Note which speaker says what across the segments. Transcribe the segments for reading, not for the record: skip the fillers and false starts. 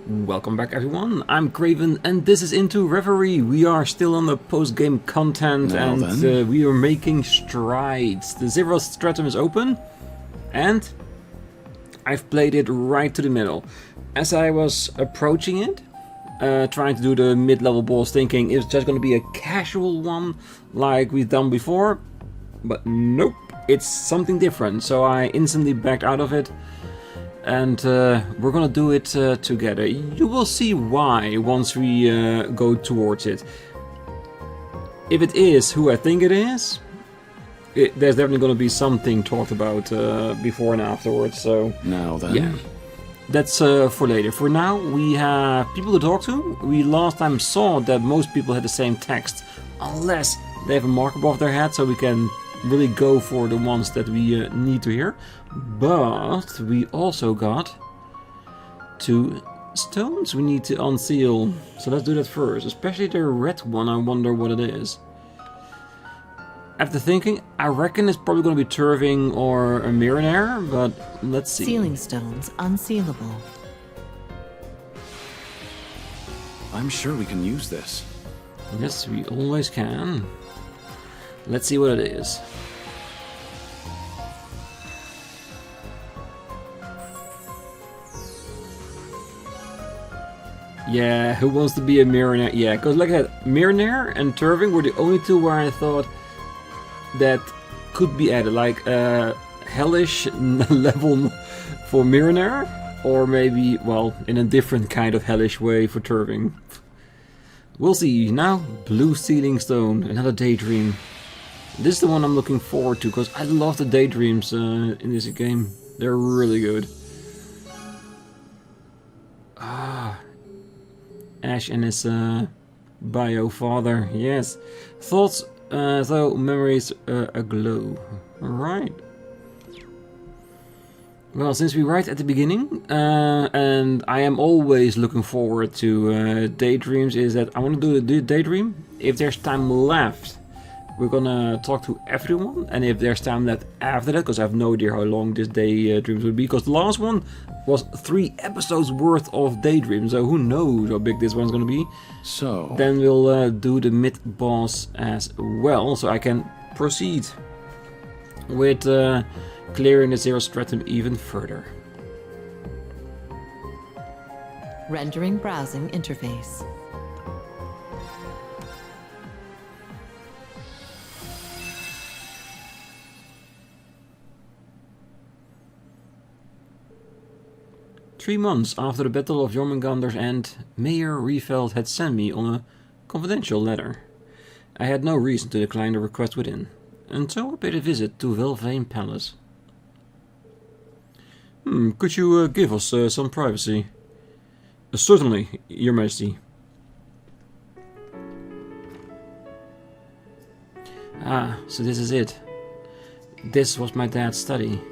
Speaker 1: Welcome back everyone, I'm Craven and this is Into Reverie. We are still on the post-game content we are making strides. The Zero Stratum is open and I've played it right to the middle. As I was approaching it, trying to do the mid-level boss, thinking it's just going to be a casual one like we've done before, but nope, it's something different, so I instantly backed out of it. And we're gonna do it together. You will see why once we go towards it. If it is who I think it is, there's definitely gonna be something talked about before and afterwards. So
Speaker 2: now then,
Speaker 1: yeah, that's for later. For now, we have people to talk to. We last time saw that most people had the same text, unless they have a mark above their head, so we can really go for the ones that we need to hear. But we also got 2 stones we need to unseal, so let's do that first. Especially the red one, I wonder what it is. After thinking, I reckon it's probably going to be Turving or a Mirror, but let's see.
Speaker 3: Sealing stones unsealable.
Speaker 2: I'm sure we can use this.
Speaker 1: Yes, we always can. Let's see what it is. Yeah, who wants to be a Mirror? Yeah, because like that, Mirror and Turving were the only 2 where I thought that could be added, like hellish level for Mirror, or maybe, well, in a different kind of hellish way for Turving. We'll see. Now, blue sealing stone, another Daydream. This is the one I'm looking forward to, because I love the Daydreams in this game. They're really good. Ash and his bio father, yes. Thoughts, though memories aglow. Alright. Well, since we're right at the beginning, and I am always looking forward to Daydreams, is that I want to do the Daydream. If there's time left, we're gonna talk to everyone, and if there's time left after that, because I have no idea how long this Daydreams would be, because the last one was 3 episodes worth of Daydream, so who knows how big this one's gonna be.
Speaker 2: So
Speaker 1: then we'll do the mid-boss as well, so I can proceed with clearing the Zero Stratum even further.
Speaker 3: Rendering browsing interface.
Speaker 1: Three months after the Battle of Jormungandr's end, Mayor Reveld had sent me on a confidential letter. I had no reason to decline the request within, and so I paid a visit to Velvane Palace. Could you give us some privacy? Certainly, Your Majesty. Ah, so this is it. This was my dad's study.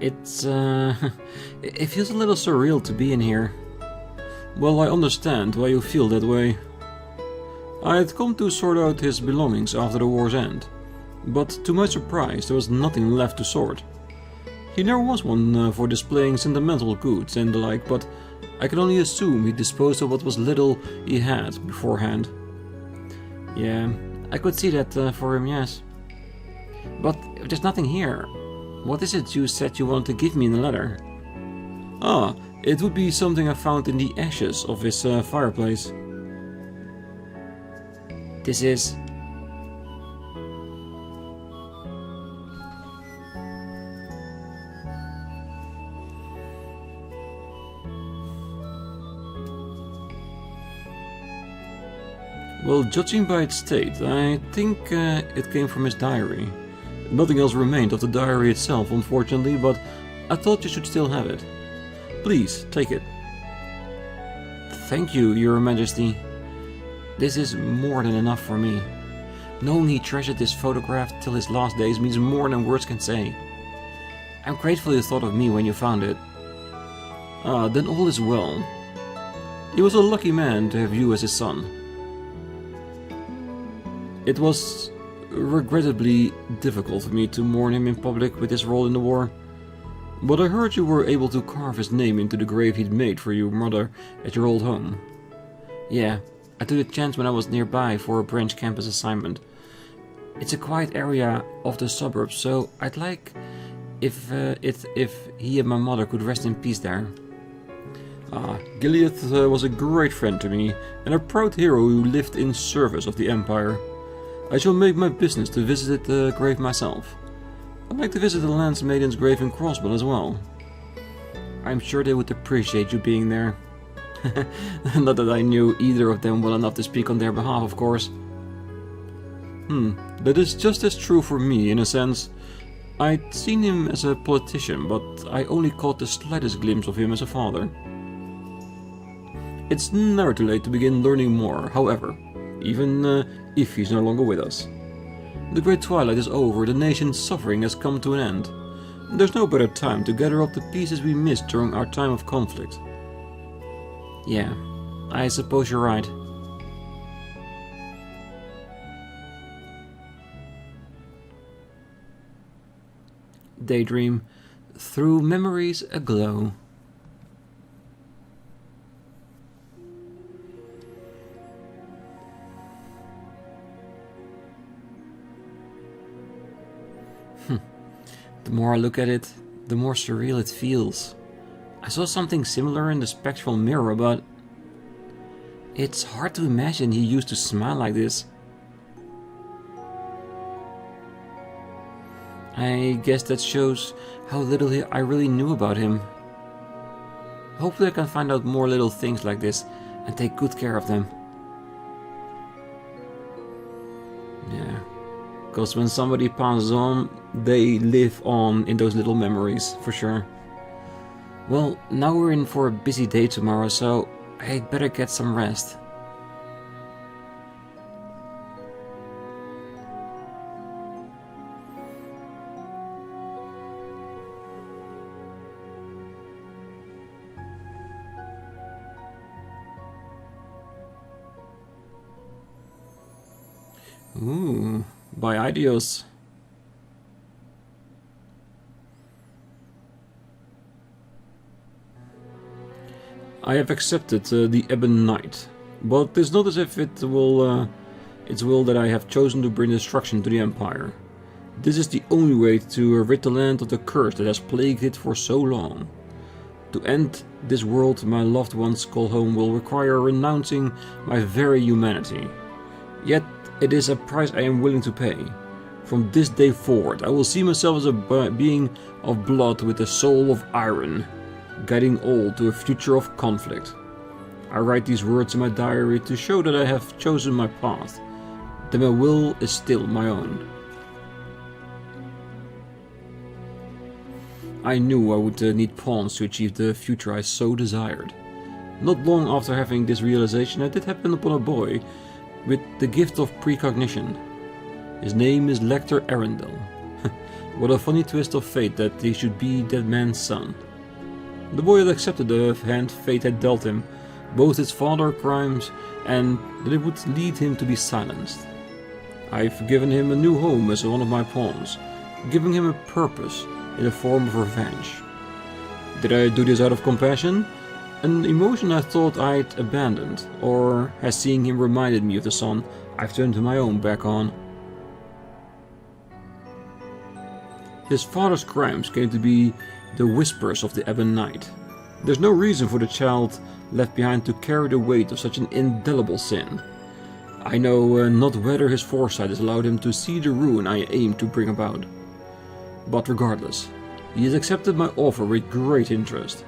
Speaker 1: It's, it feels a little surreal to be in here. Well, I understand why you feel that way. I had come to sort out his belongings after the war's end, but to my surprise there was nothing left to sort. He never was one for displaying sentimental goods and the like, but I can only assume he disposed of what was little he had beforehand. Yeah, I could see that for him, yes. But if there's nothing here, what is it you said you wanted to give me in the letter? Ah, it would be something I found in the ashes of his fireplace. This is... Well, judging by its state, I think it came from his diary. Nothing else remained of the diary itself, unfortunately, but I thought you should still have it. Please, take it. Thank you, Your Majesty. This is more than enough for me. Knowing he treasured this photograph till his last days means more than words can say. I'm grateful you thought of me when you found it. Ah, then all is well. He was a lucky man to have you as his son. It was regrettably difficult for me to mourn him in public with his role in the war. But I heard you were able to carve his name into the grave he'd made for your mother at your old home. Yeah, I took a chance when I was nearby for a branch campus assignment. It's a quiet area of the suburbs, so I'd like if he and my mother could rest in peace there. Gilead was a great friend to me, and a proud hero who lived in service of the Empire. I shall make my business to visit the grave myself. I'd like to visit the Lance Maiden's grave in Crossbell as well. I'm sure they would appreciate you being there. Not that I knew either of them well enough to speak on their behalf, of course. That is just as true for me, in a sense. I'd seen him as a politician, but I only caught the slightest glimpse of him as a father. It's never too late to begin learning more, however, even if he's no longer with us. The Great Twilight is over, the nation's suffering has come to an end. There's no better time to gather up the pieces we missed during our time of conflict. Yeah, I suppose you're right. Daydream, through memories aglow. The more I look at it, the more surreal it feels. I saw something similar in the spectral mirror, but it's hard to imagine he used to smile like this. I guess that shows how little I really knew about him. Hopefully I can find out more little things like this and take good care of them. Yeah, because when somebody passes on, they live on in those little memories, for sure. Well, now we're in for a busy day tomorrow, so I'd better get some rest. Ooh, by Ideos. I have accepted the Ebon Knight, but it's not as if it's will that I have chosen to bring destruction to the Empire. This is the only way to rid the land of the curse that has plagued it for so long. To end this world my loved ones call home will require renouncing my very humanity. Yet it is a price I am willing to pay. From this day forward, I will see myself as a being of blood with a soul of iron, guiding all to a future of conflict. I write these words in my diary to show that I have chosen my path, that my will is still my own. I knew I would need pawns to achieve the future I so desired. Not long after having this realization, I did happen upon a boy with the gift of precognition. His name is Lecter Arundel. What a funny twist of fate that he should be that man's son. The boy had accepted the hand fate had dealt him, both his father's crimes and that it would lead him to be silenced. I've given him a new home as one of my pawns, giving him a purpose in the form of revenge. Did I do this out of compassion? An emotion I thought I'd abandoned, or has seeing him reminded me of the son I've turned my own back on? His father's crimes came to be the whispers of the Ebon Knight. There's no reason for the child left behind to carry the weight of such an indelible sin. I know not whether his foresight has allowed him to see the ruin I aim to bring about. But regardless, he has accepted my offer with great interest.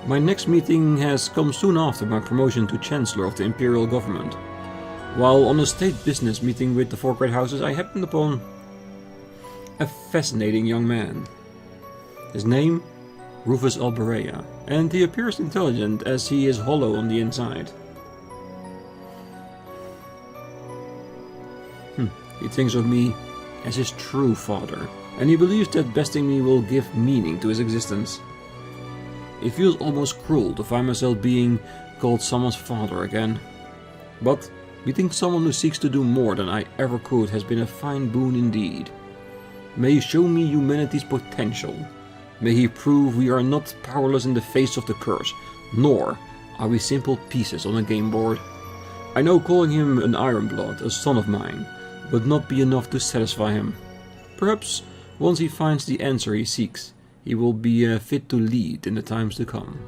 Speaker 1: My next meeting has come soon after my promotion to Chancellor of the Imperial Government. While on a state business meeting with the four great houses, I happened upon a fascinating young man. His name? Rufus Alberea, and he appears intelligent as he is hollow on the inside. He thinks of me as his true father, and he believes that besting me will give meaning to his existence. It feels almost cruel to find myself being called someone's father again. But meeting someone who seeks to do more than I ever could has been a fine boon indeed. May he show me humanity's potential. May he prove we are not powerless in the face of the curse, nor are we simple pieces on a game board. I know calling him an Ironblood, a son of mine, would not be enough to satisfy him. Perhaps once he finds the answer he seeks, he will be fit to lead in the times to come.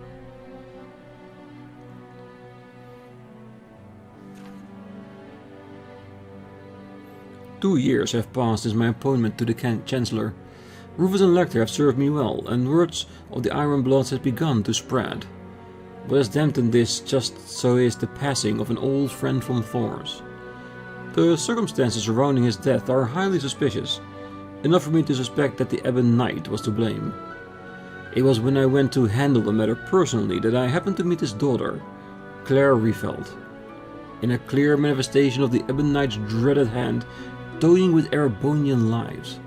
Speaker 1: Two years have passed since my appointment to the Chancellor. Rufus and Lecter have served me well, and words of the Ironbloods has begun to spread. What has dampened this just so is the passing of an old friend from Thor's. The circumstances surrounding his death are highly suspicious, enough for me to suspect that the Ebon Knight was to blame. It was when I went to handle the matter personally that I happened to meet his daughter, Claire Riefeld. In a clear manifestation of the Ebon Knight's dreaded hand, toying with Erebonian lives,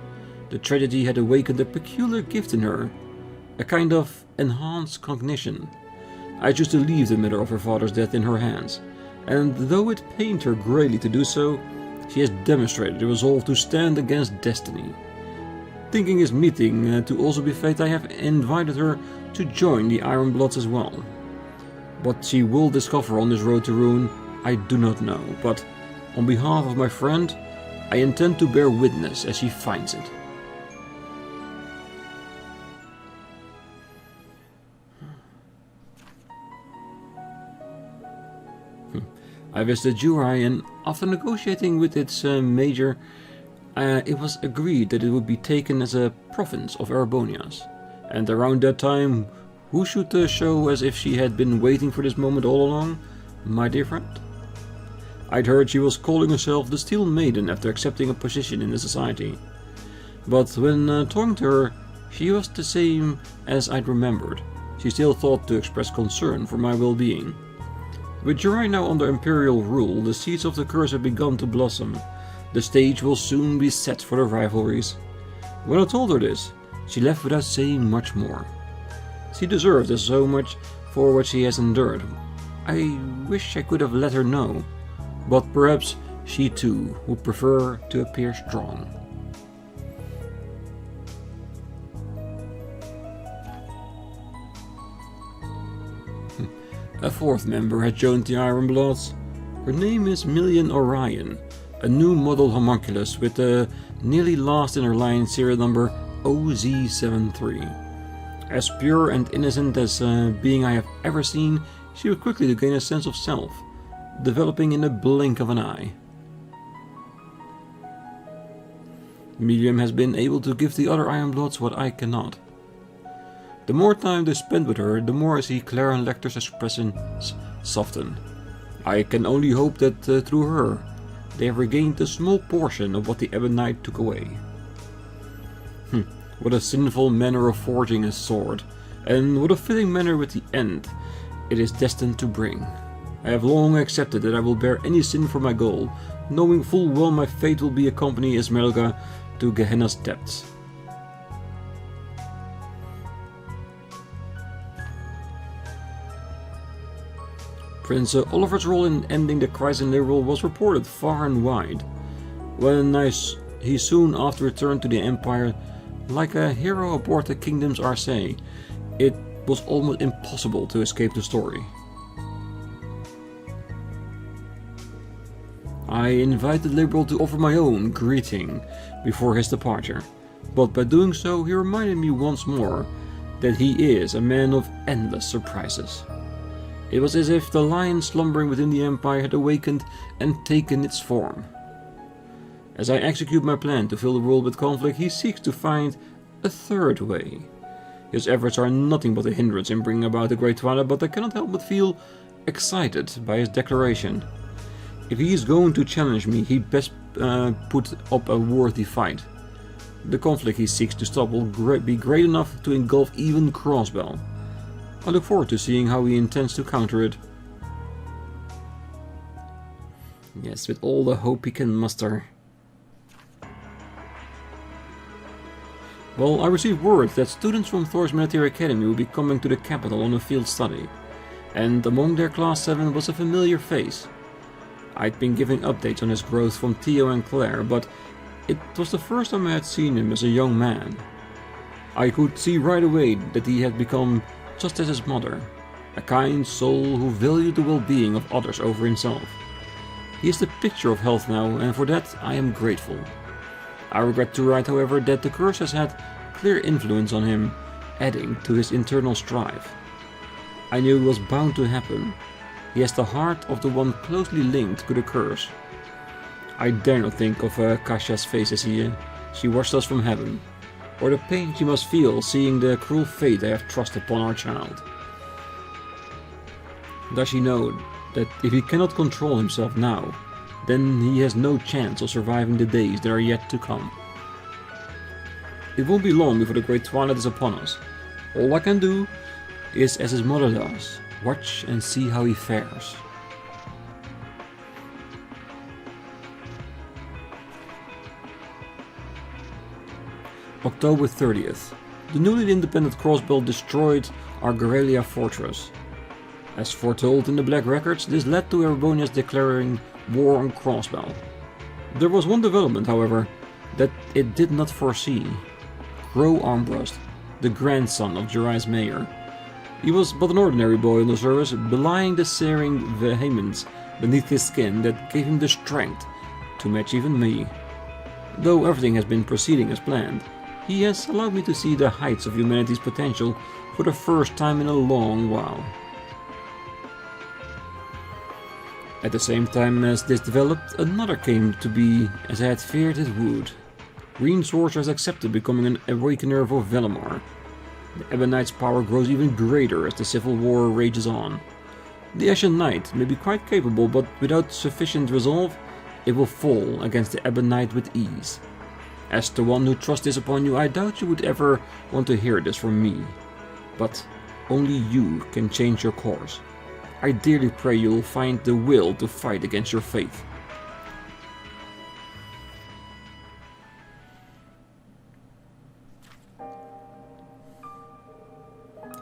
Speaker 1: the tragedy had awakened a peculiar gift in her, a kind of enhanced cognition. I chose to leave the matter of her father's death in her hands, and though it pained her greatly to do so, she has demonstrated a resolve to stand against destiny. Thinking this meeting to also be fate, I have invited her to join the Ironbloods as well. What she will discover on this road to ruin, I do not know, but on behalf of my friend, I intend to bear witness as she finds it. I visited Jurai, and after negotiating with its major, it was agreed that it would be taken as a province of Erebonias. And around that time, who should show as if she had been waiting for this moment all along? My dear friend. I'd heard she was calling herself the Steel Maiden after accepting a position in the society. But when talking to her, she was the same as I'd remembered. She still thought to express concern for my well-being. With Jurai now under Imperial rule, the seeds of the curse have begun to blossom. The stage will soon be set for the rivalries. When I told her this, she left without saying much more. She deserved us so much for what she has endured. I wish I could have let her know, but perhaps she too would prefer to appear strong. A fourth member has joined the Ironbloods. Her name is Million Orion, a new model homunculus with the nearly last in her line serial number OZ73. As pure and innocent as a being I have ever seen, she was quickly to gain a sense of self, developing in the blink of an eye. Medium has been able to give the other Ironbloods what I cannot. The more time they spend with her, the more I see Claire and Lecter's expressions soften. I can only hope that through her, they have regained a small portion of what the Ebon Knight took away. What a sinful manner of forging a sword, and what a fitting manner with the end it is destined to bring. I have long accepted that I will bear any sin for my goal, knowing full well my fate will be accompany Esmeralda to Gehenna's depths. Prince Oliver's role in ending the crisis rule was reported far and wide. When he soon after returned to the Empire, like a hero aboard the Kingdom's RC, it was almost impossible to escape the story. I invited Liberal to offer my own greeting before his departure, but by doing so he reminded me once more that he is a man of endless surprises. It was as if the lion slumbering within the Empire had awakened and taken its form. As I execute my plan to fill the world with conflict, he seeks to find a third way. His efforts are nothing but a hindrance in bringing about the Great Twilight, but I cannot help but feel excited by his declaration. If he is going to challenge me, he'd best put up a worthy fight. The conflict he seeks to stop will be great enough to engulf even Crossbell. I look forward to seeing how he intends to counter it. Yes, with all the hope he can muster. Well, I received word that students from Thor's Military Academy will be coming to the capital on a field study, and among their Class 7 was a familiar face. I'd been giving updates on his growth from Theo and Claire, but it was the first time I had seen him as a young man. I could see right away that he had become just as his mother, a kind soul who valued the well-being of others over himself. He is the picture of health now, and for that I am grateful. I regret to write, however, that the curse has had clear influence on him, adding to his internal strife. I knew it was bound to happen. He has the heart of the one closely linked to the curse. I dare not think of Kasha's face as she watched us from heaven, or the pain she must feel seeing the cruel fate I have thrust upon our child. Does she know that if he cannot control himself now, then he has no chance of surviving the days that are yet to come? It won't be long before the Great Twilight is upon us. All I can do is as his mother does, watch and see how he fares. October 30th. The newly independent Crossbell destroyed our Guerrilla fortress. As foretold in the Black Records, this led to Erebonia's declaring war on Crossbell. There was one development, however, that it did not foresee. Crow Armbrust, the grandson of Jiraiya's mayor. He was but an ordinary boy in the service, belying the searing vehemence beneath his skin that gave him the strength to match even me. Though everything has been proceeding as planned, he has allowed me to see the heights of humanity's potential for the first time in a long while. At the same time as this developed, another came to be as I had feared it would. Rean Schwarzer has accepted becoming an awakener of Velimar. The Ebonite's power grows even greater as the civil war rages on. The Ashen Knight may be quite capable, but without sufficient resolve, it will fall against the Ebonite with ease. As the one who trusts this upon you, I doubt you would ever want to hear this from me. But only you can change your course. I dearly pray you'll find the will to fight against your faith.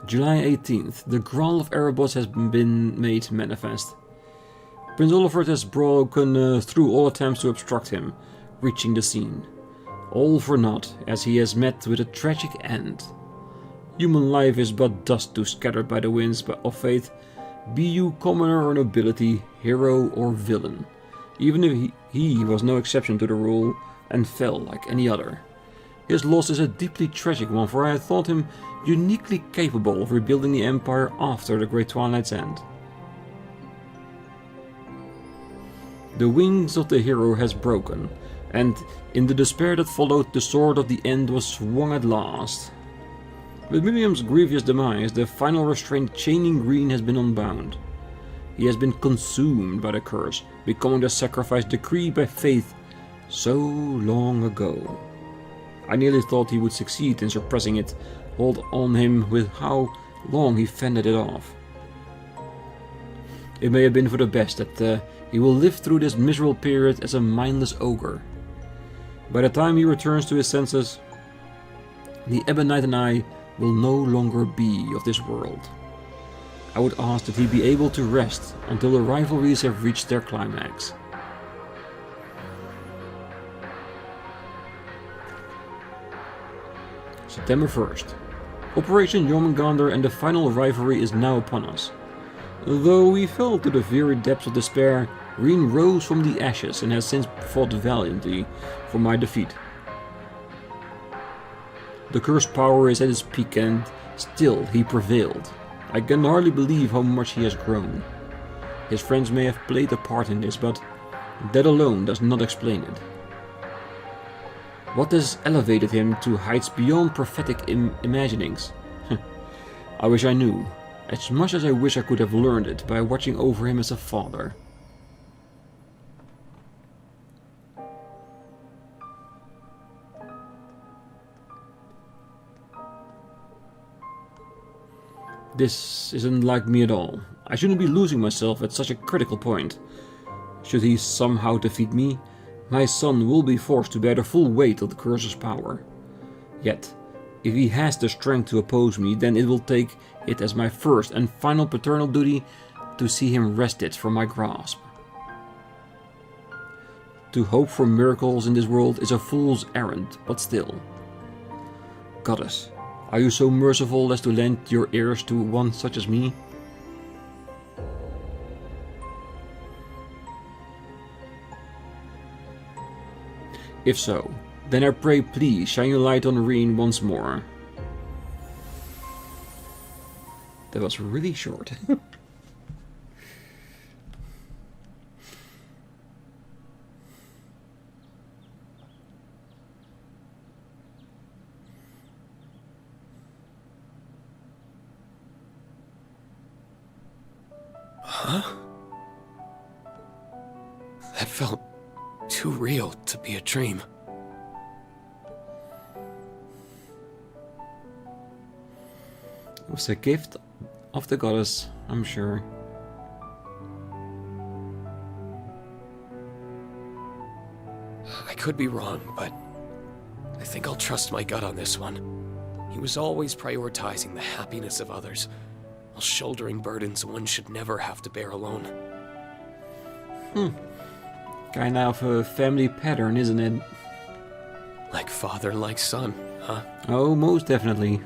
Speaker 1: July 18th. The Grawl of Erebos has been made manifest. Prince Olafert has broken through all attempts to obstruct him, reaching the scene. All for naught, as he has met with a tragic end. Human life is but dust too scattered by the winds of fate, be you commoner or nobility, hero or villain. Even if he was no exception to the rule, and fell like any other. His loss is a deeply tragic one, for I had thought him uniquely capable of rebuilding the Empire after the Great Twilight's end. The wings of the hero has broken, and in the despair that followed, the sword of the end was swung at last. With Miriam's grievous demise, the final restraint chaining Green has been unbound. He has been consumed by the curse, becoming the sacrifice decreed by faith so long ago. I nearly thought he would succeed in suppressing it, hold on him with how long he fended it off. It may have been for the best that he will live through this miserable period as a mindless ogre. By the time he returns to his senses, the Ebonite and I will no longer be of this world. I would ask that he be able to rest until the rivalries have reached their climax. September 1st. Operation Jormungandr and the final rivalry is now upon us. Though we fell to the very depths of despair, Rean rose from the ashes and has since fought valiantly for my defeat. The cursed power is at its peak, and still he prevailed. I can hardly believe how much he has grown. His friends may have played a part in this, but that alone does not explain it. What has elevated him to heights beyond prophetic imaginings? I wish I knew, as much as I wish I could have learned it by watching over him as a father. This isn't like me at all. I shouldn't be losing myself at such a critical point. Should he somehow defeat me, my son will be forced to bear the full weight of the curse's power. Yet, If he has the strength to oppose me, then it will take it as my first and final paternal duty to see him wrested from my grasp. To hope for miracles in this world is a fool's errand, but still. Goddess, are you so merciful as to lend your ears to one such as me? If so, then I pray please shine your light on Rean once more. That was really short.
Speaker 4: Huh? That felt too real to be a dream.
Speaker 1: It was a gift of the goddess, I'm sure.
Speaker 4: I could be wrong, but I think I'll trust my gut on this one. He was always prioritizing the happiness of others, while shouldering burdens one should never have to bear alone.
Speaker 1: Kind of a family pattern, isn't it?
Speaker 4: Like father, like son, huh?
Speaker 1: Oh, most definitely.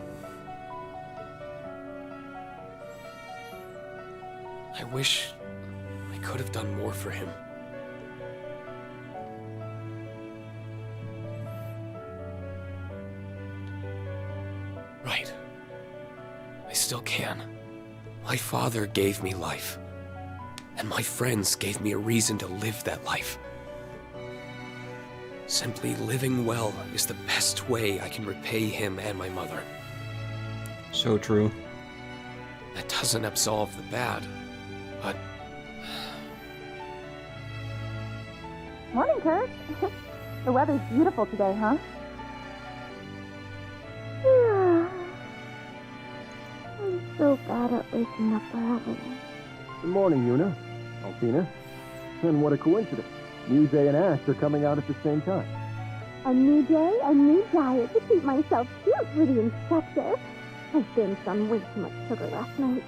Speaker 4: I wish I could have done more for him. Right. I still can. My father gave me life, and my friends gave me a reason to live that life. Simply living well is the best way I can repay him and my mother.
Speaker 1: So true.
Speaker 4: That doesn't absolve the bad, but...
Speaker 5: Morning, Kurt. The weather's beautiful today, huh? I'm so bad at waking up early.
Speaker 6: Good morning, Yuna. Alfina. And what a coincidence. Muse and Ash are coming out at the same time.
Speaker 5: A new day, a new diet to keep myself cute for the inspector. I binged on way too much sugar last night.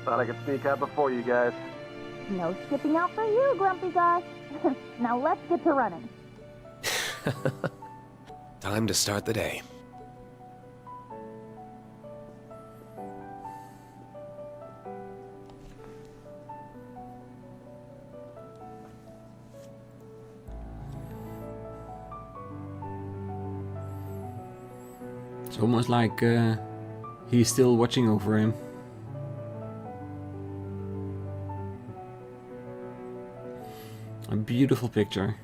Speaker 6: Thought I could sneak out before you guys.
Speaker 5: No skipping out for you, grumpy guy. Now let's get to running.
Speaker 4: Time to start the day.
Speaker 1: It's almost like he's still watching over him. A beautiful picture.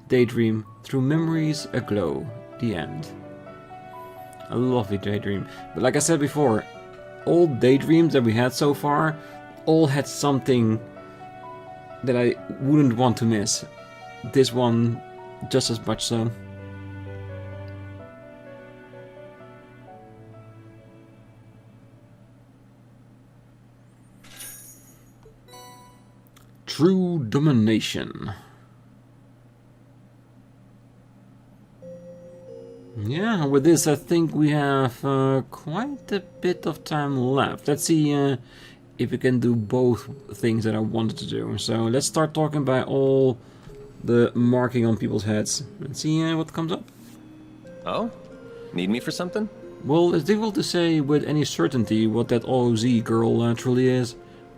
Speaker 1: Daydream, through memories aglow. The end. A lovely daydream. But like I said before, all daydreams that we had so far all had something that I wouldn't want to miss. This one just as much so. True domination. Yeah, with this I think we have quite a bit of time left. Let's see if we can do both things that I wanted to do. So let's start talking about all the marking on people's heads. Let's see what comes up.
Speaker 7: Oh? Need me for something?
Speaker 1: Well, it's difficult to say with any certainty what that OZ girl truly is.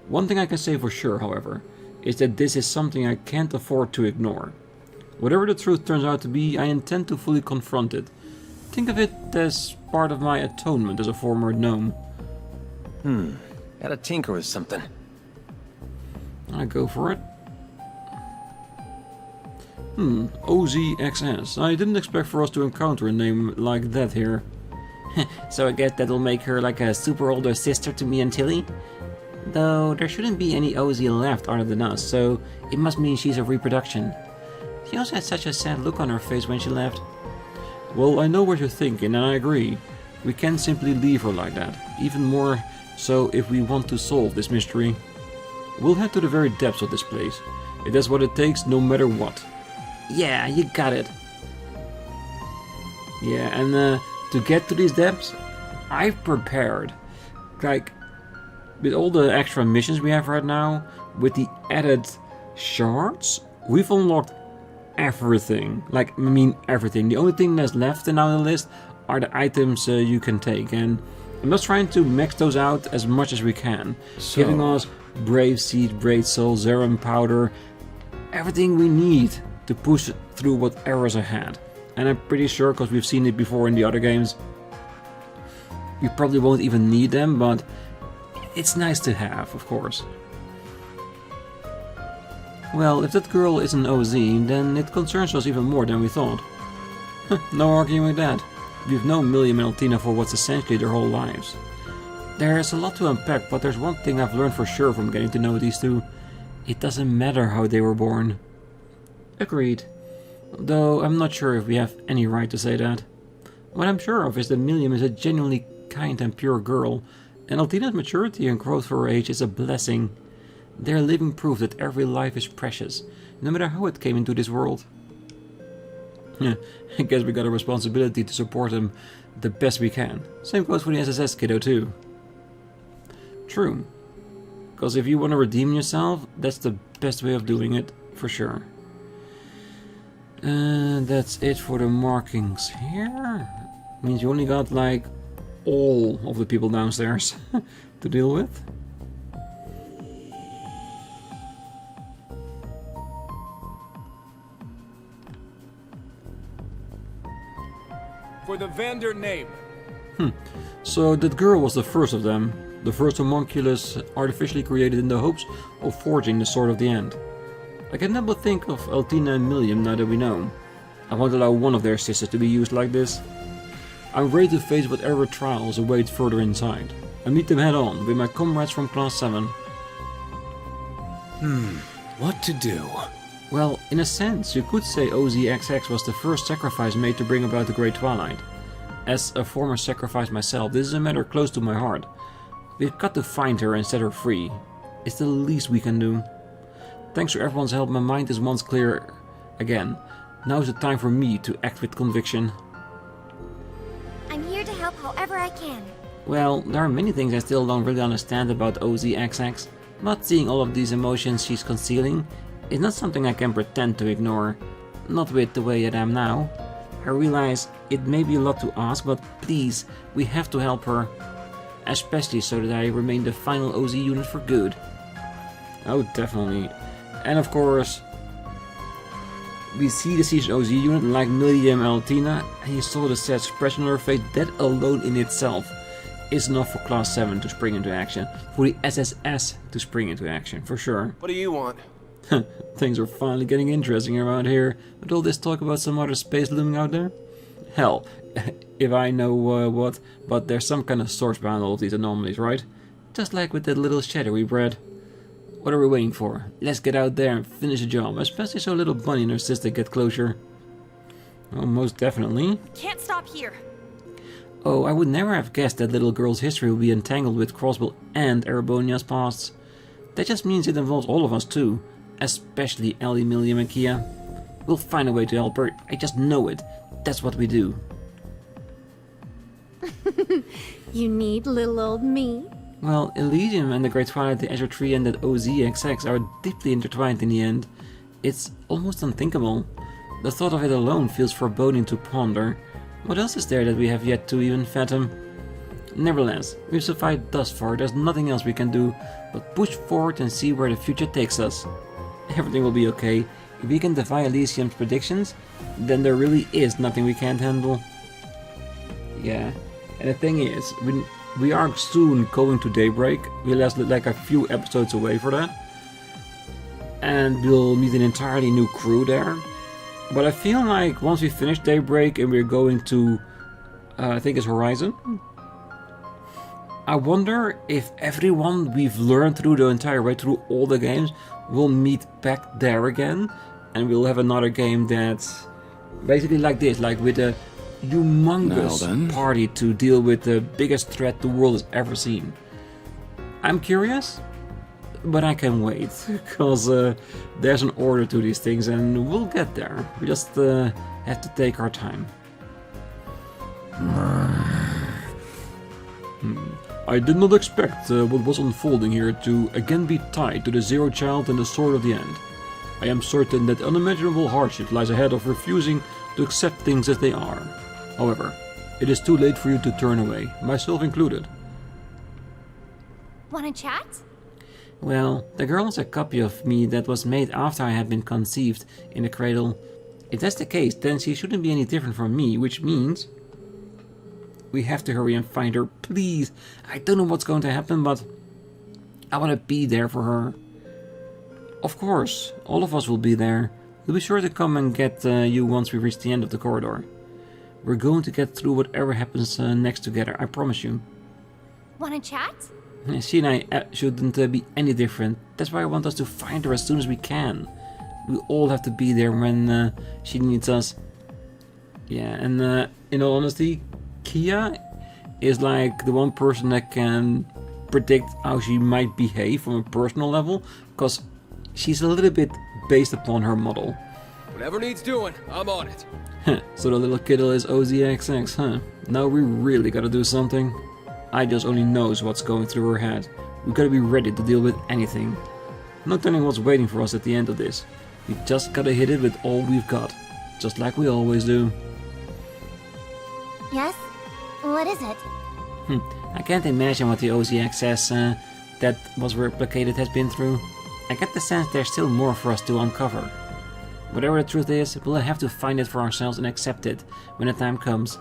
Speaker 1: One thing I can say for sure, however, is that this is something I can't afford to ignore. Whatever the truth turns out to be, I intend to fully confront it. Think of it as part of my atonement as a former gnome.
Speaker 7: Gotta tinker with something.
Speaker 1: I go for it. OZXS. I didn't expect for us to encounter a name like that here. So I guess that'll make her like a super older sister to me and Tilly? Though there shouldn't be any OZ left other than us, so it must mean she's a reproduction. She also had such a sad look on her face when she left. Well, I know what you're thinking, and I agree. We can't simply leave her like that, even more so if we want to solve this mystery. We'll head to the very depths of this place. It is what it takes, no matter what. Yeah, you got it. Yeah, and to get to these depths, I've prepared. Like, with all the extra missions we have right now, with the added shards, we've unlocked everything. Like, I mean everything. The only thing that's left in our list are the items you can take. And I'm just trying to max those out as much as we can.
Speaker 2: So-
Speaker 1: Giving us Brave Seed, Brave Soul, Zerum Powder, everything we need to push through whatever's ahead. And I'm pretty sure, because we've seen it before in the other games, we probably won't even need them, but it's nice to have, of course. Well, if that girl is an OZ, then it concerns us even more than we thought. No arguing with that. We've known Milliam and Altina for what's essentially their whole lives. There's a lot to unpack, but there's one thing I've learned for sure from getting to know these two. It doesn't matter how they were born. Agreed. Though I'm not sure if we have any right to say that. What I'm sure of is that Milliam is a genuinely kind and pure girl, and Altina's maturity and growth for her age is a blessing. They're living proof that every life is precious, no matter how it came into this world. I guess we got a responsibility to support them the best we can. Same goes for the SSS kiddo too. True. Because if you want to redeem yourself, that's the best way of doing it, for sure. And that's it for the markings here. Means you only got like all of the people downstairs to deal with.
Speaker 8: For the vendor name.
Speaker 1: So that girl was the first of them. The first homunculus artificially created in the hopes of forging the Sword of the End. I can help but think of Altina and Milliam now that we know. I won't allow one of their sisters to be used like this. I'm ready to face whatever trials await further inside. I meet them head on with my comrades from Class 7.
Speaker 2: What to do?
Speaker 1: Well, in a sense, you could say OZXX was the first sacrifice made to bring about the Great Twilight. As a former sacrifice myself, this is a matter close to my heart. We've got to find her and set her free. It's the least we can do. Thanks to everyone's help, my mind is once clear again. Now's the time for me to act with conviction.
Speaker 5: I'm here to help however I can.
Speaker 1: Well, there are many things I still don't really understand about OZXX. Not seeing all of these emotions she's concealing is not something I can pretend to ignore. Not with the way I am now. I realize it may be a lot to ask, but please, we have to help her. Especially so that I remain the final OZ unit for good. Oh, definitely. And of course, we see the seasoned OZ unit like Milliam and Altina, and you saw the sad expression on her face. That alone in itself is enough for Class 7 to spring into action. For the SSS to spring into action, for sure.
Speaker 8: What do you want?
Speaker 1: Things are finally getting interesting around here, with all this talk about some other space looming out there. Hell, if I know what, but there's some kind of source behind all of these anomalies, right? Just like with that little shadow we bred. What are we waiting for? Let's get out there and finish the job, especially so little Bunny and her sister get closure. Oh, most definitely.
Speaker 5: Can't stop here.
Speaker 1: Oh, I would never have guessed that little girl's history would be entangled with Crossbell and Erebonia's pasts. That just means it involves all of us too, especially Ellie, Milliam and Kia. We'll find a way to help her, I just know it. That's what we do.
Speaker 5: You need little old me.
Speaker 1: Well, Elysium and the Great Twilight, the Azure Tree and that OZXX are deeply intertwined in the end. It's almost unthinkable. The thought of it alone feels foreboding to ponder. What else is there that we have yet to even fathom? Nevertheless, we've survived thus far, there's nothing else we can do but push forward and see where the future takes us. Everything will be okay. If we can defy Elysium's predictions, then there really is nothing we can't handle. Yeah, and the thing is, we are soon going to Daybreak. We're less like a few episodes away for that. And we'll meet an entirely new crew there. But I feel like once we finish Daybreak and we're going to, I think it's Horizon. I wonder if everyone we've learned through the entire way, through all the games, will meet back there again. And we'll have another game that's basically like this, like with a humongous party to deal with the biggest threat the world has ever seen. I'm curious, but I can wait, because there's an order to these things and we'll get there. We just have to take our time. I did not expect what was unfolding here to again be tied to the Zero Child and the Sword of the End. I am certain that unimaginable hardship lies ahead of refusing to accept things as they are. However, it is too late for you to turn away, myself included.
Speaker 5: Wanna chat?
Speaker 1: Well, the girl has a copy of me that was made after I had been conceived in the cradle. If that's the case, then she shouldn't be any different from me, which means we have to hurry and find her, please. I don't know what's going to happen, but I want to be there for her. Of course, all of us will be there. We'll be sure to come and get you once we reach the end of the corridor. We're going to get through whatever happens next together, I promise you.
Speaker 5: Wanna chat?
Speaker 1: She and I shouldn't be any different. That's why I want us to find her as soon as we can. We all have to be there when she needs us. Yeah, and in all honesty, Kia is like the one person that can predict how she might behave from a personal level, because she's a little bit based upon her model.
Speaker 8: Whatever needs doing, I'm on it.
Speaker 1: So the little kiddo is OZXX, huh? Now we really gotta do something. I just only knows what's going through her head. We gotta be ready to deal with anything. No telling what's waiting for us at the end of this. We just gotta hit it with all we've got. Just like we always do.
Speaker 5: Yes? What is it?
Speaker 1: I can't imagine what the OZXS that was replicated has been through. I get the sense there's still more for us to uncover. Whatever the truth is, we'll have to find it for ourselves and accept it when the time comes.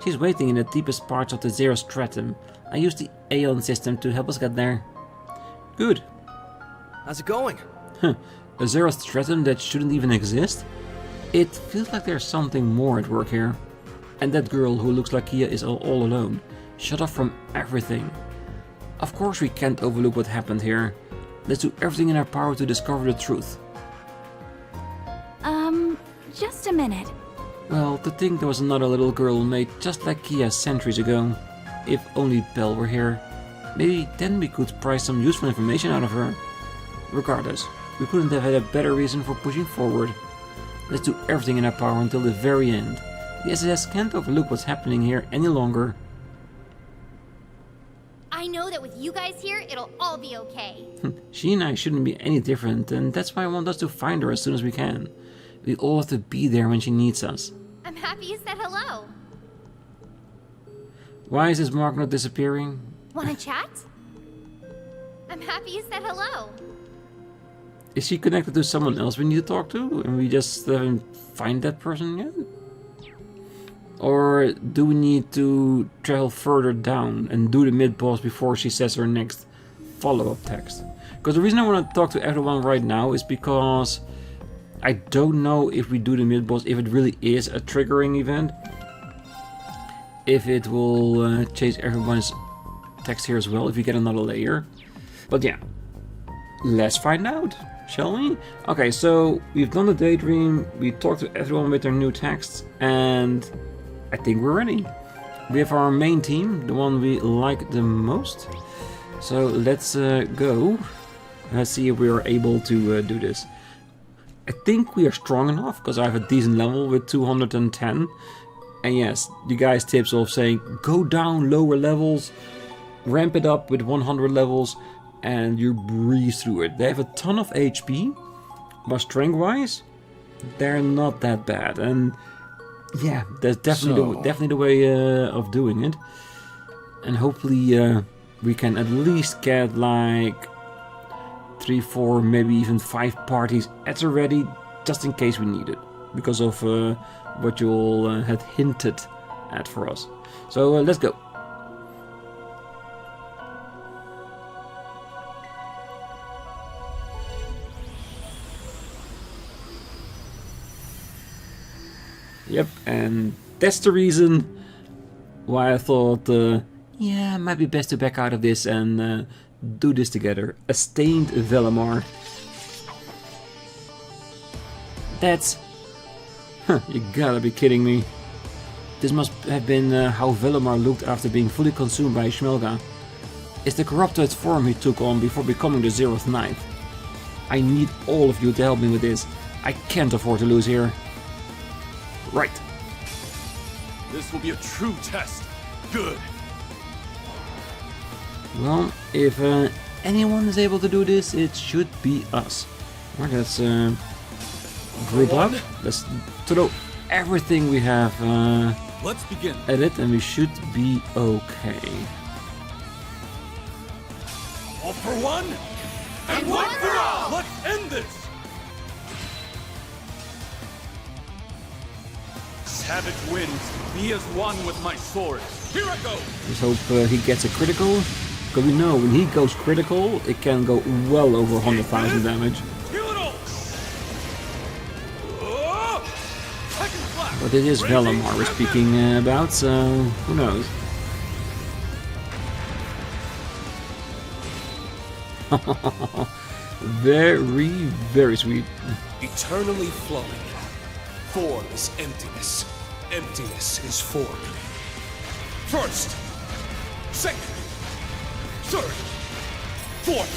Speaker 1: She's waiting in the deepest parts of the Zero Stratum. I used the Aeon system to help us get there. Good.
Speaker 9: How's it going?
Speaker 1: A Zero Stratum that shouldn't even exist? It feels like there's something more at work here. And that girl who looks like Kia is all alone, shut off from everything. Of course we can't overlook what happened here. Let's do everything in our power to discover the truth.
Speaker 5: Just a minute.
Speaker 1: Well, to think there was another little girl made just like Kia centuries ago. If only Belle were here. Maybe then we could pry some useful information out of her. Regardless, we couldn't have had a better reason for pushing forward. Let's do everything in our power until the very end. The SS can't overlook what's happening here any longer.
Speaker 5: I know that with you guys here, it'll all be okay.
Speaker 1: She and I shouldn't be any different, and that's why I want us to find her as soon as we can. We all have to be there when she needs us.
Speaker 5: I'm happy you said hello.
Speaker 1: Why is this mark not disappearing?
Speaker 5: Wanna chat? I'm happy you said hello.
Speaker 1: Is she connected to someone else we need to talk to, and we just haven't find that person yet? Or do we need to travel further down and do the mid-boss before she says her next follow-up text? Because the reason I want to talk to everyone right now is because I don't know if we do the mid-boss, if it really is a triggering event. If it will change everyone's text here as well, if we get another layer. But yeah, let's find out, shall we? Okay, so we've done the Daydream, we talked to everyone with their new texts, and I think we're ready. We have our main team, the one we like the most. So let's go. Let's see if we are able to do this. I think we are strong enough, because I have a decent level with 210. And yes, the guy's tips of saying, go down lower levels, ramp it up with 100 levels, and you breeze through it. They have a ton of HP, but strength-wise, they're not that bad. And yeah, that's definitely the way of doing it. And hopefully we can at least get like 3, 4, maybe even 5 parties at the ready, just in case we need it, because of what you all had hinted at for us. So let's go. Yep, and that's the reason why I thought, yeah, it might be best to back out of this and do this together. A stained Velimar. That's... Huh, you gotta be kidding me. This must have been how Velimar looked after being fully consumed by Schmelga. It's the corrupted form he took on before becoming the 0th Knight. I need all of you to help me with this. I can't afford to lose here. Right.
Speaker 2: This will be a true test. Good.
Speaker 1: Well, if anyone is able to do this, it should be us. Alright, let's group up. Let's throw everything we have
Speaker 2: Let's begin.
Speaker 1: at it, and we should be okay.
Speaker 2: All for one, and one for all. Let's end this. Savage winds, be as one with my sword. Here I go.
Speaker 1: Let's hope he gets a critical. Because we know when he goes critical, it can go well over 100,000 damage. But it is Velamar we're speaking about, so who knows? Very, very sweet.
Speaker 4: Eternally flowing. Form is emptiness. Emptiness is form.
Speaker 2: First, second, third, fourth,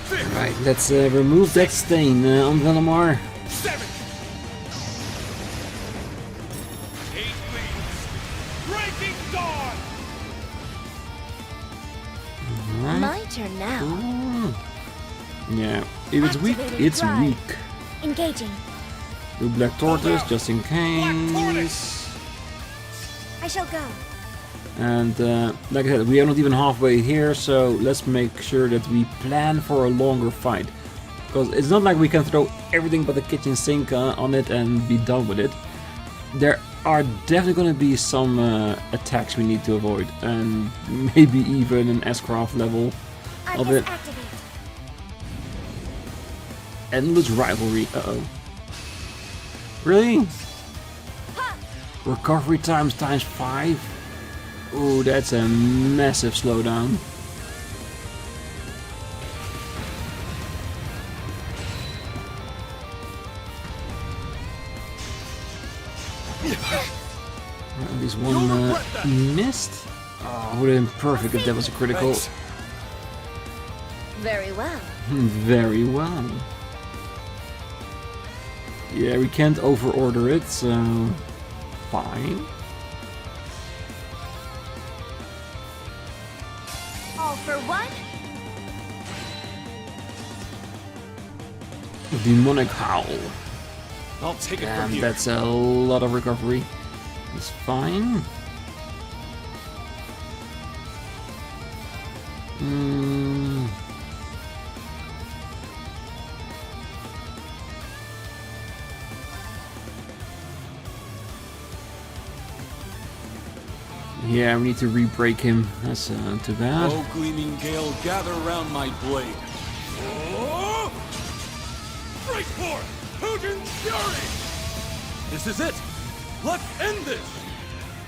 Speaker 2: fifth,
Speaker 1: Right, let's remove that stain on Velamar.
Speaker 2: seventh, eight leaves, breaking dawn.
Speaker 1: Right.
Speaker 5: My turn now.
Speaker 1: Yeah, if it's weak, it's weak.
Speaker 5: Engaging.
Speaker 1: Do Black Tortoise just in case.
Speaker 5: I shall go.
Speaker 1: And like I said, we are not even halfway here, so let's make sure that we plan for a longer fight. Because it's not like we can throw everything but the kitchen sink on it and be done with it. There are definitely going to be some attacks we need to avoid, and maybe even an S-Craft level of it.
Speaker 5: Activate.
Speaker 1: Endless rivalry. Uh-oh. Really? Recovery times 5? Ooh, that's a massive slowdown. At least one missed. Oh, would have been perfect if that was a critical.
Speaker 2: Thanks.
Speaker 5: Very well.
Speaker 1: Very well. Yeah, we can't over-order it, so fine.
Speaker 5: All for one.
Speaker 1: Demonic Howl.
Speaker 2: I'll take it from
Speaker 1: And
Speaker 2: here.
Speaker 1: that's a lot of recovery. It's fine. Yeah, we need to re-break him. That's too bad.
Speaker 2: Oh, gleaming gale, gather round my blade. Oh! Break forth, potent fury! This is it. Let's end this.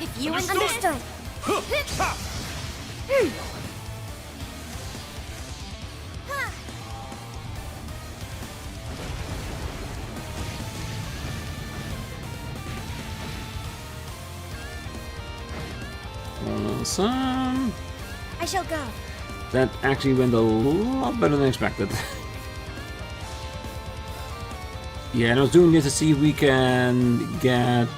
Speaker 5: If you
Speaker 2: Understood.
Speaker 5: understood.
Speaker 2: Huh, ha.
Speaker 1: Awesome.
Speaker 5: I shall go.
Speaker 1: That actually went a lot better than expected. Yeah, and I was doing this to see if we can get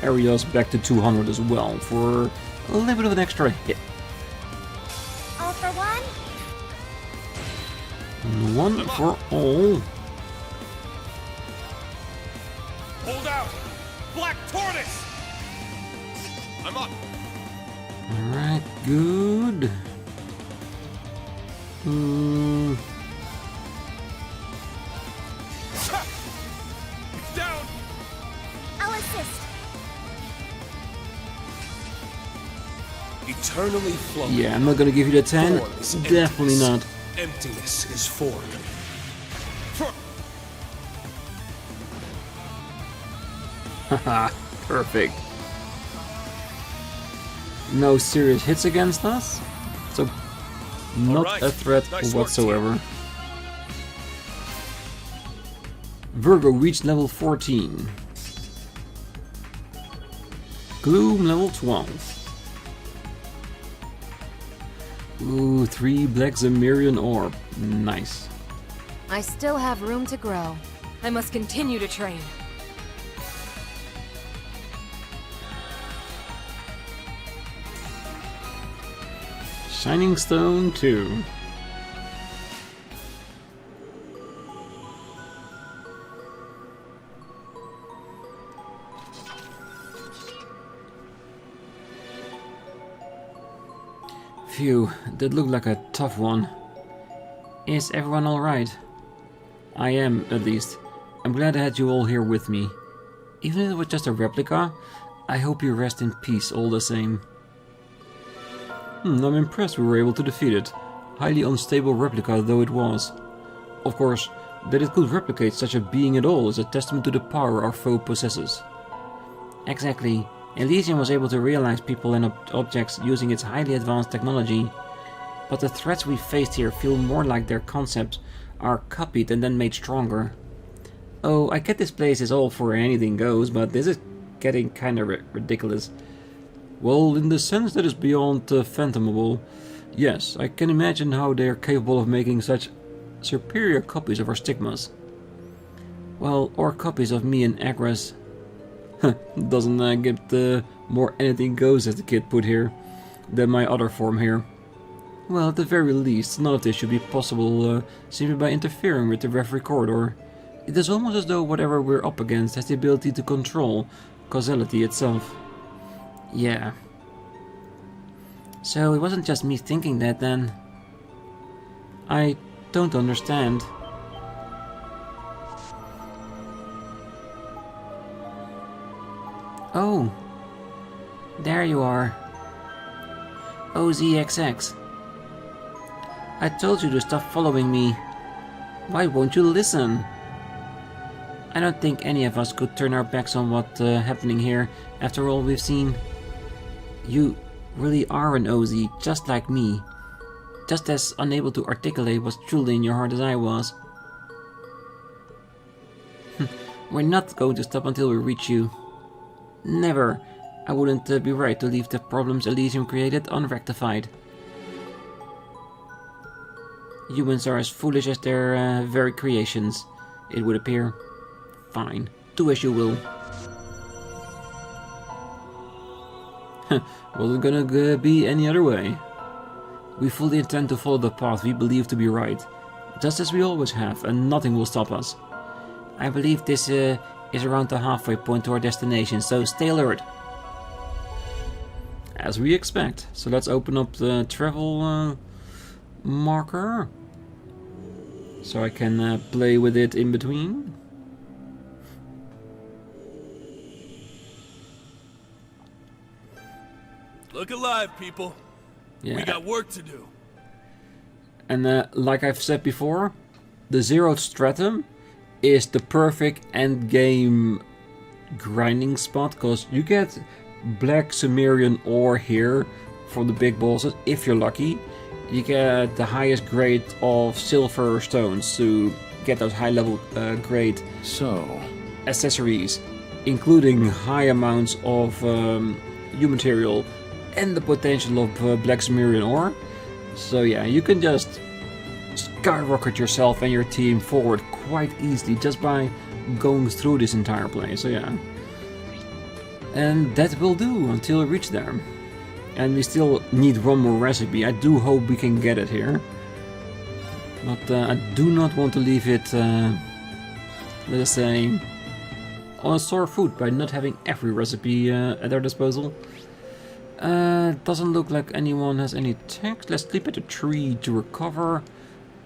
Speaker 1: areas back to 200 as well for a little bit of an extra hit.
Speaker 5: All for one.
Speaker 1: And one for all.
Speaker 2: Hold out, Black Tortoise. I'm up.
Speaker 1: Alright, good.
Speaker 2: It's down.
Speaker 5: I'll assist.
Speaker 4: Eternally flowing.
Speaker 1: Yeah, I'm not gonna give you the 10.
Speaker 4: Form is
Speaker 1: Definitely
Speaker 4: emptiness.
Speaker 1: not.
Speaker 4: Emptiness is form.
Speaker 1: Haha, perfect. No serious hits against us, so not
Speaker 2: right.
Speaker 1: a threat
Speaker 2: Nice work,
Speaker 1: whatsoever. Virgo reached level 14. Gloom level 12. Ooh, 3 black Zemurian orb. Nice.
Speaker 10: I still have room to grow. I must continue to train.
Speaker 1: Shining Stone 2. Phew, that looked like a tough one. Is everyone alright? I am, at least. I'm glad I had you all here with me. Even if it was just a replica, I hope you rest in peace all the same. I'm impressed we were able to defeat it. Highly unstable replica though it was. Of course, that it could replicate such a being at all is a testament to the power our foe possesses. Exactly. Elysium was able to realize people and objects using its highly advanced technology. But the threats we faced here feel more like their concepts are copied and then made stronger. Oh, I get this place is all for anything goes, but this is getting kinda ridiculous. Well, in the sense that is beyond phantomable, yes, I can imagine how they are capable of making such superior copies of our stigmas. Well, or copies of me and Agres. Doesn't get more anything goes, as the kid put here, than my other form here. Well, at the very least, none of this should be possible simply by interfering with the Reverie corridor. It is almost as though whatever we're up against has the ability to control causality itself. Yeah. So it wasn't just me thinking that then. I don't understand. Oh. There you are. OZXX. I told you to stop following me. Why won't you listen? I don't think any of us could turn our backs on what's happening here after all we've seen. You really are an OZ, just like me. Just as unable to articulate what's truly in your heart as I was. We're not going to stop until we reach you. Never. I wouldn't be right to leave the problems Elysium created unrectified. Humans are as foolish as their very creations, it would appear. Fine, do as you will. Wasn't gonna be any other way. We fully intend to follow the path we believe to be right, just as we always have, and nothing will stop us. I believe this is around the halfway point to our destination, so stay alert. As we expect. So let's open up the travel marker, so I can play with it in between.
Speaker 2: Look alive, people.
Speaker 1: Yeah.
Speaker 2: We got work to do.
Speaker 1: And like I've said before, the 0th stratum is the perfect end game grinding spot, because you get black Sumerian ore here for the big bosses if you're lucky. You get the highest grade of silver stones to get those high level grade accessories, including high amounts of human material and the potential of black Sumerian ore. So yeah, you can just skyrocket yourself and your team forward quite easily just by going through this entire place. So yeah, and that will do until we reach there. And we still need one more recipe. I do hope we can get it here, but I do not want to leave it, let us say, on a sore foot by not having every recipe at our disposal. Doesn't look like anyone has any text. Let's sleep at a tree to recover,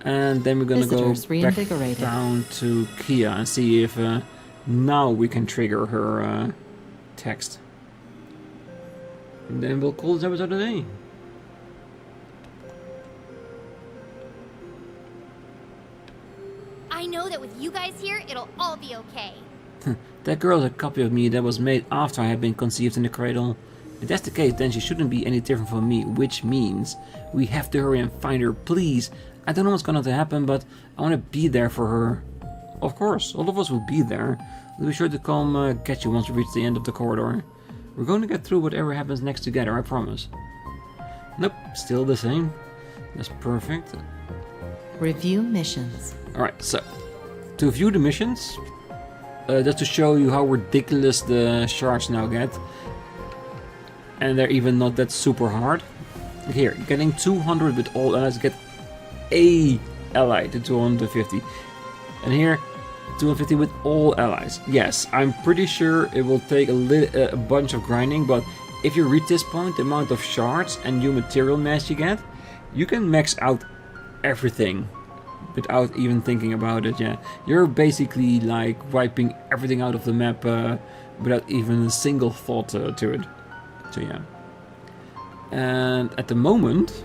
Speaker 1: and then we're gonna go back down to Kia and see if now we can trigger her text. And then we'll call this episode a day.
Speaker 11: I know that with you guys here, it'll all be okay.
Speaker 1: That girl is a copy of me that was made after I had been conceived in the cradle. If that's the case, then she shouldn't be any different from me, which means we have to hurry and find her, please. I don't know what's going to happen, but I want to be there for her. Of course, all of us will be there. We'll be sure to come get you once we reach the end of the corridor. We're going to get through whatever happens next together, I promise. Nope, still the same. That's perfect.
Speaker 3: Review missions.
Speaker 1: Alright, so to view the missions, just to show you how ridiculous the shards now get. And they're even not that super hard. Here, getting 200 with all allies, get a ally to 250. And here, 250 with all allies. Yes, I'm pretty sure it will take a bunch of grinding, but if you reach this point, the amount of shards and new material mass you get, you can max out everything without even thinking about it. Yeah, you're basically like wiping everything out of the map without even a single thought to it. So yeah. And at the moment,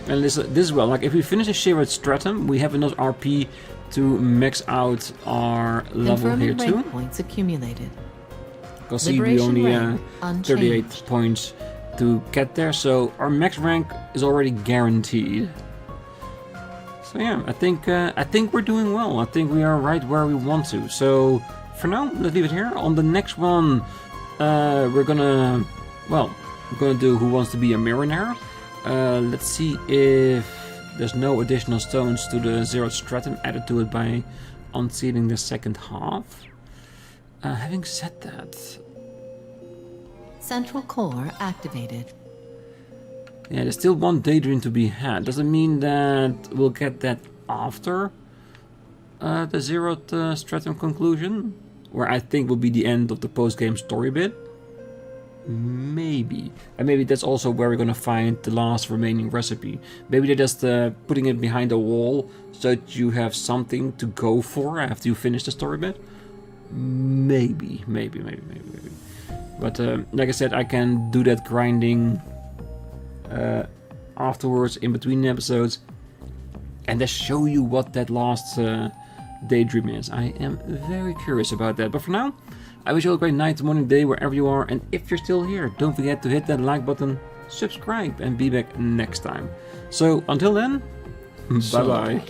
Speaker 1: and this as well, like if we finish a shared stratum, we have enough RP to max out our level here too.
Speaker 3: Rank points accumulated.
Speaker 1: Because see, we only 38 points to get there, so our max rank is already guaranteed. So yeah, I think we're doing well. I think we are right where we want to. So for now, let's leave it here. On the next one, we're gonna do Who Wants to Be a Millionaire. Let's see if there's no additional stones to the 0th stratum added to it by unsealing the second half. Having said that,
Speaker 3: Central core activated.
Speaker 1: yeah, there's still one Daydream to be had. Doesn't mean that we'll get that after the 0th stratum conclusion, where I think will be the end of the post-game story bit. Maybe. And maybe that's also where we're gonna find the last remaining recipe. Maybe they're just putting it behind a wall so that you have something to go for after you finish the story bit. Maybe. But like I said, I can do that grinding afterwards, in between episodes, and just show you what that last Daydream is. I am very curious about that. But for now, I wish you all a great night, morning, day, wherever you are. And if you're still here, don't forget to hit that like button, subscribe, and be back next time. So until then, bye bye.